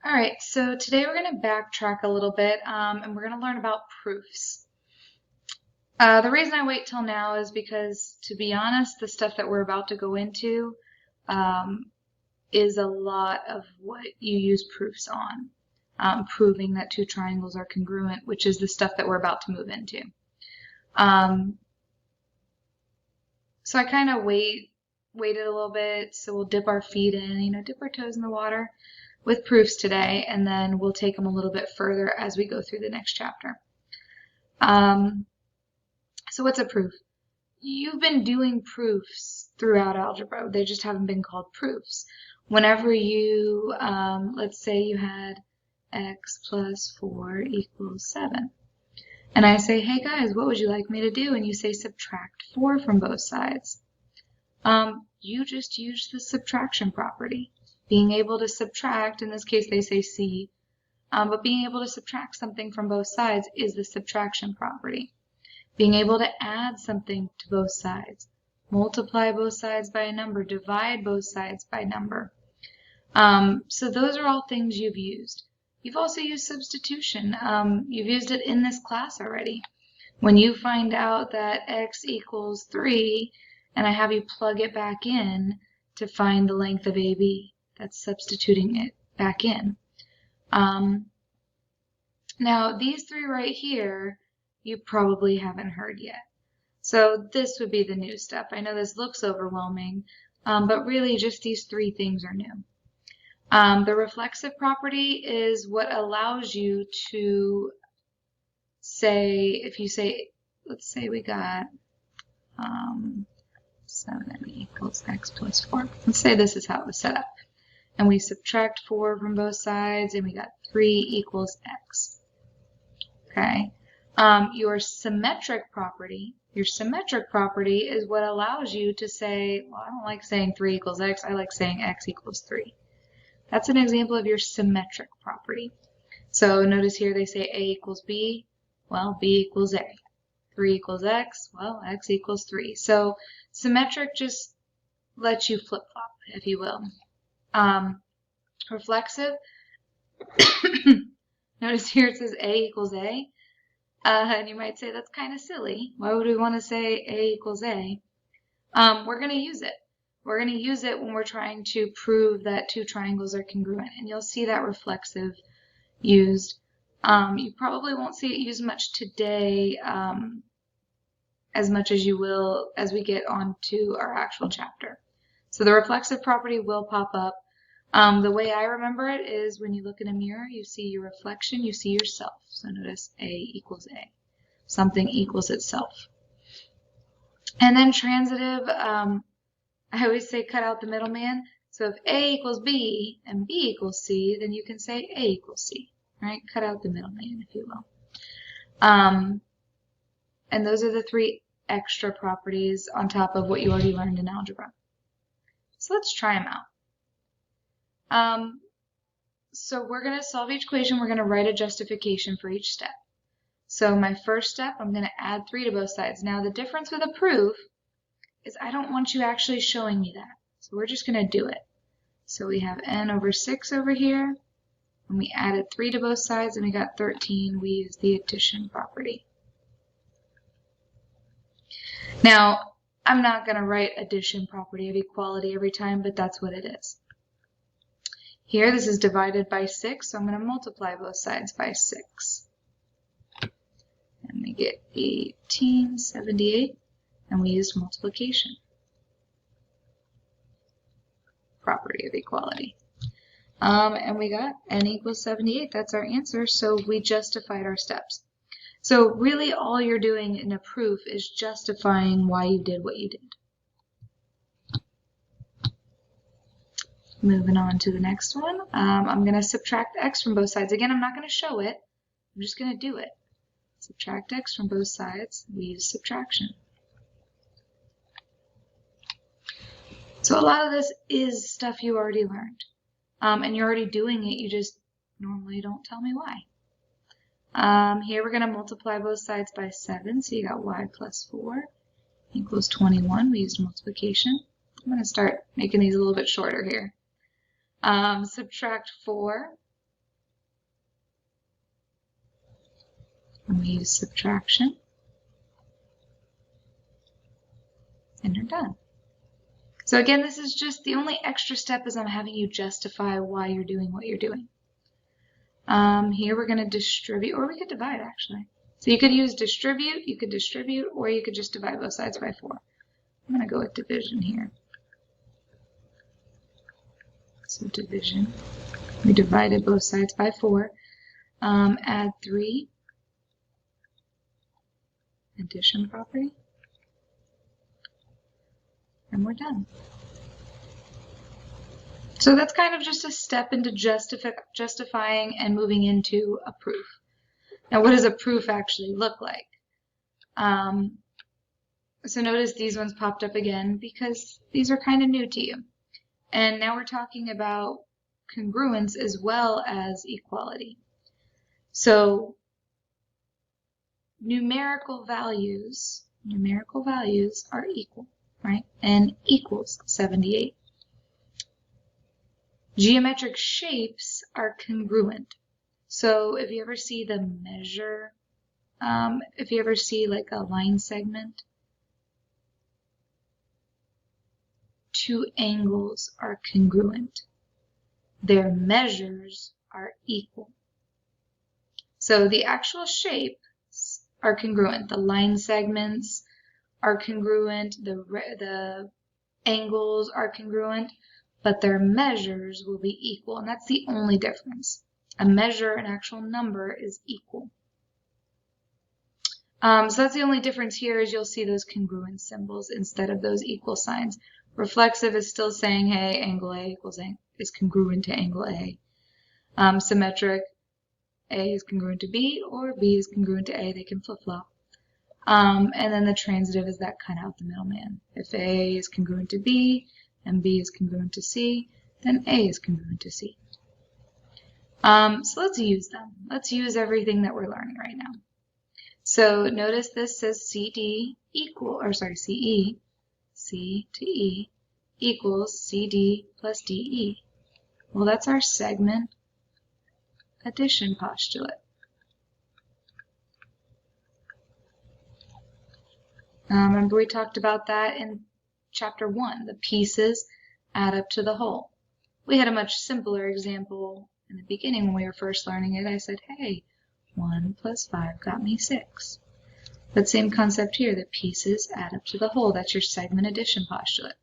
All right, so today we're going to backtrack a little bit and we're going to learn about proofs. The reason I wait till now is because, to be honest, the stuff that we're about to go into is a lot of what you use proofs on, proving that two triangles are congruent, which is the stuff that we're about to move into. So I kind of waited a little bit, so we'll dip our feet in, dip our toes in the water with proofs today, and then we'll take them a little bit further as we go through the next chapter. So what's a proof? You've been doing proofs throughout algebra. They just haven't been called proofs. Whenever you, let's say you had x plus 4 equals 7. And I say, hey guys, what would you like me to do? And you say subtract 4 from both sides. You just use the subtraction property. Being able to subtract, in this case they say C, but being able to subtract something from both sides is the subtraction property. Being able to add something to both sides, multiply both sides by a number, divide both sides by a number. So those are all things you've used. You've also used substitution. You've used it in this class already. When you find out that x equals 3, and I have you plug it back in to find the length of AB, that's substituting it back in. Now, these three right here, you probably haven't heard yet. So this would be the new stuff. I know this looks overwhelming, but really just these three things are new. The reflexive property is what allows you to say, if you say, let's say we got 7 equals x plus 4. Let's say this is how it was set up. And we subtract 4 from both sides, and we got 3 equals x. Okay. Your symmetric property is what allows you to say, well, I don't like saying 3 equals x, I like saying x equals 3. That's an example of your symmetric property. So notice here they say a equals b, well, b equals a. 3 equals x, well, x equals 3. So symmetric just lets you flip-flop, if you will. Reflexive, notice here it says a equals a. And you might say that's kind of silly. Why would we want to say a equals a? We're going to use it. We're going to use it when we're trying to prove that two triangles are congruent. And you'll see that reflexive used. You probably won't see it used much today, as much as you will as we get on to our actual chapter. So the reflexive property will pop up. The way I remember it is when you look in a mirror, you see your reflection, you see yourself. So notice a equals a. Something equals itself. And then transitive, I always say cut out the middleman. So if a equals b and b equals c, then you can say a equals c, right? Cut out the middleman, if you will. And those are the three extra properties on top of what you already learned in algebra. So let's try them out. So we're going to solve each equation. We're going to write a justification for each step. So my first step, I'm going to add 3 to both sides. Now the difference with a proof is I don't want you actually showing me that. So we're just going to do it. So we have n over 6 over here, and we added 3 to both sides, and we got 13. We use the addition property. Now, I'm not going to write addition property of equality every time, but that's what it is. Here, this is divided by 6, so I'm going to multiply both sides by 6. And we get 1878, and we used multiplication. Property of equality. And we got n equals 78. That's our answer, so we justified our steps. So really all you're doing in a proof is justifying why you did what you did. Moving on to the next one, I'm going to subtract x from both sides. Again, I'm not going to show it. I'm just going to do it. Subtract x from both sides. We use subtraction. So a lot of this is stuff you already learned. And you're already doing it. You just normally don't tell me why. Here we're going to multiply both sides by 7. So you got y plus 4 equals 21. We used multiplication. I'm going to start making these a little bit shorter here. Subtract 4. And we use subtraction. And you're done. So again, this is just the only extra step is I'm having you justify why you're doing what you're doing. Here we're going to distribute, or we could divide actually. So you could use distribute, or you could just divide both sides by 4. I'm going to go with division here. So division. We divided both sides by 4. Add 3. Addition property. And we're done. So that's kind of just a step into justifying and moving into a proof. Now, what does a proof actually look like? So notice these ones popped up again because these are kind of new to you. And now we're talking about congruence as well as equality. So numerical values are equal, right? N equals 78. Geometric shapes are congruent. So if you ever see the measure, if you ever see like a line segment, 2 angles are congruent. Their measures are equal. So the actual shapes are congruent. The line segments are congruent. The angles are congruent, but their measures will be equal. And that's the only difference. A measure, an actual number, is equal. So that's the only difference here is you'll see those congruent symbols instead of those equal signs. Reflexive is still saying, hey, angle A is congruent to angle A. Symmetric, A is congruent to B, or B is congruent to A. They can flip-flop. And then the transitive is that kind of out the middle man. If A is congruent to B and B is congruent to C, then A is congruent to C. So let's use them. Let's use everything that we're learning right now. So notice this says CD equal, or sorry, CE, C to E equals CD plus DE. Well, that's our segment addition postulate. Remember we talked about that in chapter 1. The pieces add up to the whole. We had a much simpler example in the beginning when we were first learning it. I said, hey, 1 plus 5 got me 6. But same concept here, the pieces add up to the whole. That's your segment addition postulate.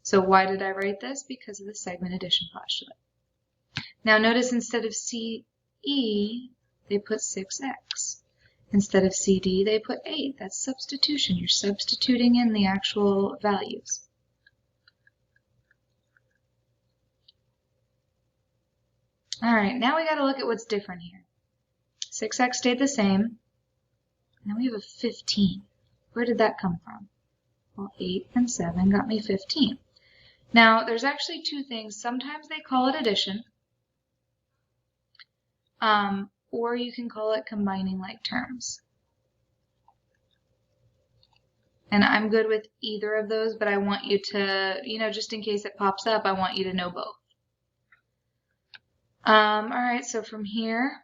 So why did I write this? Because of the segment addition postulate. Now notice instead of CE, they put 6x. Instead of CD, they put 8. That's substitution. You're substituting in the actual values. All right, now we got to look at what's different here. 6x stayed the same. Now we have a 15. Where did that come from? Well, 8 and 7 got me 15. Now, there's actually 2 things. Sometimes they call it addition, or you can call it combining like terms. And I'm good with either of those, but I want you to, just in case it pops up, I want you to know both. All right, so from here,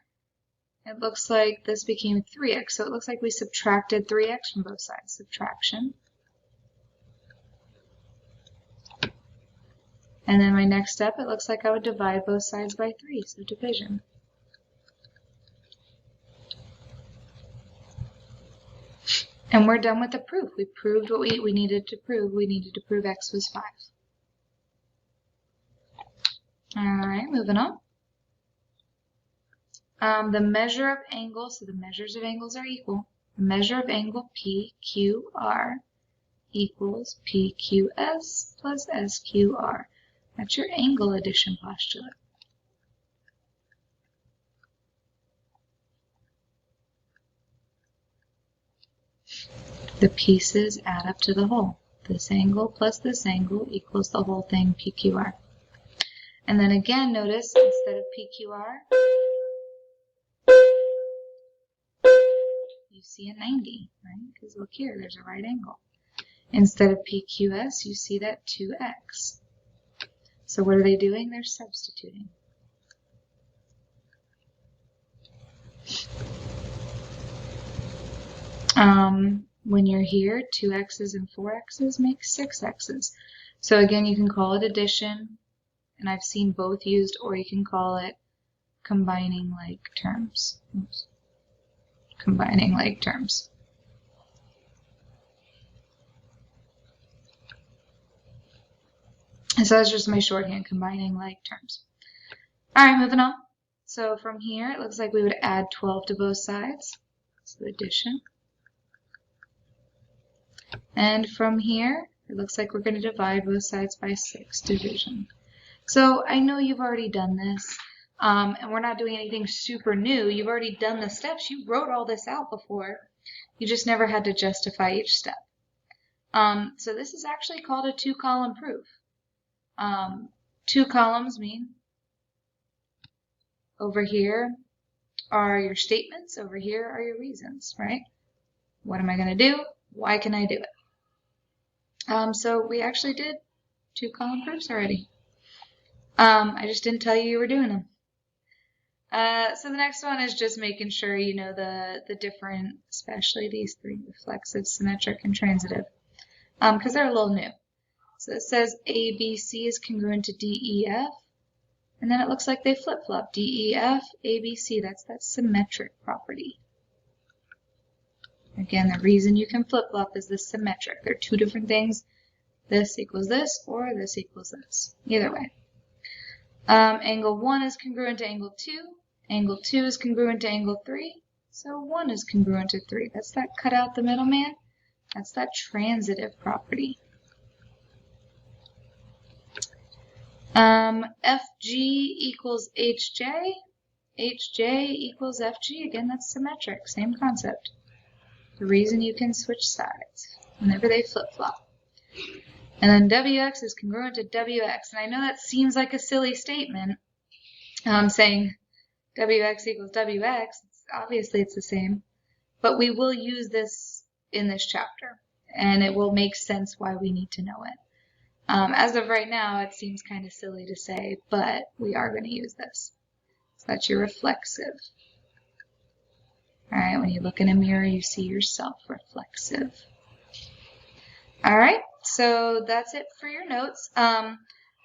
it looks like this became 3x. So it looks like we subtracted 3x from both sides. Subtraction. And then my next step, it looks like I would divide both sides by 3. So division. And we're done with the proof. We proved what we needed to prove. We needed to prove x was 5. All right, moving on. The measure of angles, so the measures of angles are equal. The measure of angle PQR equals PQS plus SQR. That's your angle addition postulate. The pieces add up to the whole. This angle plus this angle equals the whole thing, PQR. And then again, notice instead of PQR, you see a 90, right? Because look here, there's a right angle. Instead of PQS, you see that 2x. So what are they doing? They're substituting. When you're here, 2x's and 4x's make 6x's. So again, you can call it addition, and I've seen both used, or you can call it combining like terms. Oops. Combining like terms. And so that's just my shorthand, combining like terms. All right, moving on. So from here, it looks like we would add 12 to both sides. So addition. And from here, it looks like we're going to divide both sides by 6, division. So I know you've already done this, and we're not doing anything super new. You've already done the steps. You wrote all this out before. You just never had to justify each step. So this is actually called a 2-column proof. 2 columns mean over here are your statements, over here are your reasons, right? What am I going to do? Why can I do it? So we actually did 2-column proofs already. I just didn't tell you were doing them. So the next one is just making sure you know the different, especially these 3, reflexive, symmetric, and transitive, because they're a little new. So it says ABC is congruent to DEF, and then it looks like they flip-flop. DEF, ABC, that's that symmetric property. Again, the reason you can flip-flop is the symmetric. They're 2 different things. This equals this, or this equals this. Either way. Angle 1 is congruent to angle 2. Angle 2 is congruent to angle 3. So 1 is congruent to 3. That's that cut out the middleman. That's that transitive property. FG equals HJ. HJ equals FG. Again, that's symmetric. Same concept. The reason you can switch sides whenever they flip-flop. And then WX is congruent to WX. And I know that seems like a silly statement, saying WX equals WX. Obviously, it's the same. But we will use this in this chapter, and it will make sense why we need to know it. As of right now, it seems kind of silly to say, but we are going to use this. So that's your reflexive. All right, when you look in a mirror, you see yourself, reflexive. All right, so that's it for your notes. I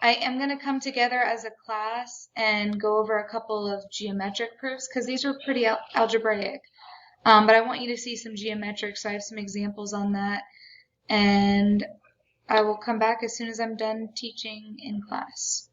am going to come together as a class and go over a couple of geometric proofs, because these are pretty algebraic. But I want you to see some geometric, so I have some examples on that. And I will come back as soon as I'm done teaching in class.